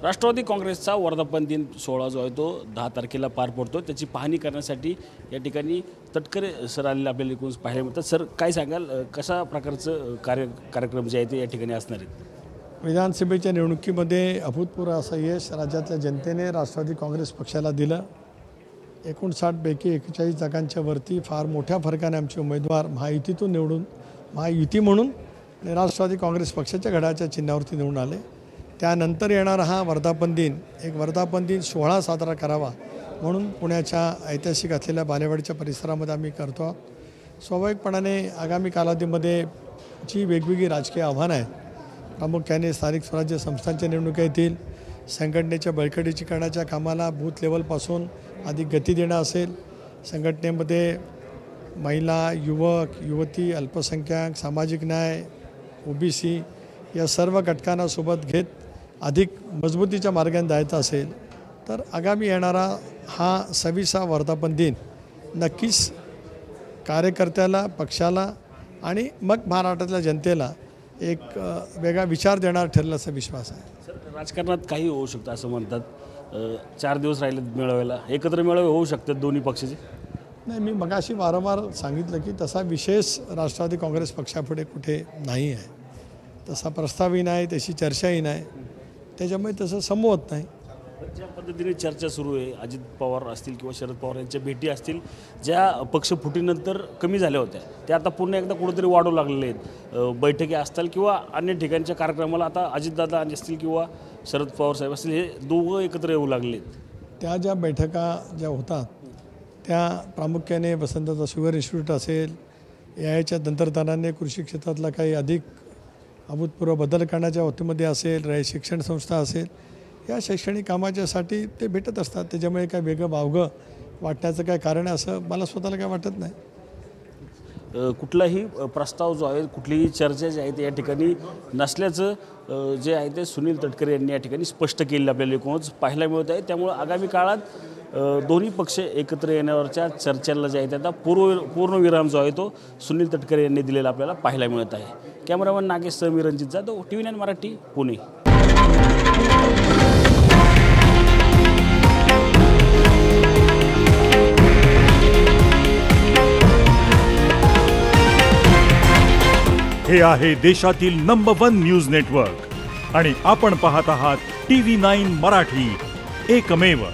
राष्ट्रवादी काँग्रेसचा वर्धापन दिन सोहळा जो आहे तो 10 तारखेला पार पडतो। त्याची पाहणी करण्यासाठी या ठिकाणी तटकरे सर आलेले आपल्याला एकूण पाहायला मिळतात। सर काय सांगाल, कशा प्रकारचं कार्यक्रम जे आहे ते या ठिकाणी असणार आहेत? विधानसभेच्या निवडणुकीमध्ये अभूतपूर्व असं यश राज्यातल्या जनतेने राष्ट्रवादी काँग्रेस पक्षाला दिलं। 59 पैकी 41 जागांच्या वरती फार मोठ्या फरकाने आमचे उमेदवार महायुतीतून निवडून महायुती म्हणून आणि राष्ट्रवादी काँग्रेस पक्षाच्या घड्याळाच्या चिन्हावरती निवडून आले। त्यानंतर येणारा हा वर्धापन दिन एक वर्धापन दिन सोहळा साजरा करावा म्हणून पुण्याच्या ऐतिहासिक असलेल्या बालेवाडीच्या परिसरामध्ये आम्ही करतो। स्वाभाविकपणाने आगामी कालावधीमध्ये जी वेगवेगळी राजकीय आव्हानं आहेत, प्रामुख्याने स्थानिक स्वराज्य संस्थांच्या निवडणुका येतील, संघटनेच्या बळकटीकरणाच्या कामाला बूथ लेवलपासून अधिक गती देणं असेल, संघटनेमध्ये महिला, युवक, युवती, अल्पसंख्याक, सामाजिक न्याय, OBC या सर्व घटकांना सोबत घेत अधिक मजबूतीच्या मार्गाने जायचं असेल तर आगामी येणारा हा 26वा वर्धापन दिन नक्कीच कार्यकर्त्याला, पक्षाला आणि मग महाराष्ट्रातल्या जनतेला एक वेगळा विचार देणार ठरेल असा विश्वास आहे। सर, राजकारणात काही होऊ शकतं असं म्हणतात। 4 दिवस राहिले मेळाव्याला, एकत्र मेळावे होऊ शकतात दोन्ही पक्षाचे? नाही, मी मगाशी वारंवार सांगितलं की तसा विशेष राष्ट्रवादी काँग्रेस पक्षापुढे कुठे नाही आहे, तसा प्रस्तावही नाही, तशी चर्चाही नाही, त्याच्यामुळे तसं संभवत नाही। ज्या पद्धतीने चर्चा सुरू आहे, अजित पवार असतील किंवा शरद पवार यांच्या भेटी असतील, ज्या पक्षफुटीनंतर कमी झाल्या होत्या त्या आता पुन्हा एकदा कुठेतरी वाढू लागलेले आहेत। बैठकी असतील किंवा अन्य ठिकाणच्या कार्यक्रमाला आता अजितदादा असतील किंवा शरद पवार साहेब असतील, हे दोघं एकत्र येऊ लागले आहेत। त्या ज्या बैठका ज्या होतात त्या प्रामुख्याने वसंतदादा शुगर इन्स्टिट्यूट असेल, याच्या तंत्रज्ञानाने कृषी क्षेत्रातला काही अधिक अभूतपूर्व बदल करण्याच्या बाबतीमध्ये असेल, शिक्षण संस्था असेल, या शैक्षणिक कामाच्यासाठी ते भेटत असतात। त्याच्यामुळे काय वेगळं वावगं वाटण्याचं काय कारण आहे असं मला स्वतःला काय वाटत नाही। कुठलाही प्रस्ताव जो आहे, कुठलीही चर्चा जी आहे ते या ठिकाणी नसल्याचं जे आहे ते सुनील तटकरे यांनी या ठिकाणी स्पष्ट केलेलं आपल्याला एकूणच पाहायला मिळत आहे। त्यामुळे आगामी काळात दोन्ही पक्ष एकत्र येण्यावरच्या चर्चेला जे आहे त्याचा पूर्णविराम जो आहे तो सुनील तटकरे यांनी दिलेला आपल्याला पाहायला मिळत आहे। कॅमेरामन नागेश सह मी रणजित जाधव, TV9 मराठी, पुणे। हे आहे देशातील नंबर 1 न्यूज नेटवर्क आणि आपण पाहत आहात TV9 मराठी, एकमेव।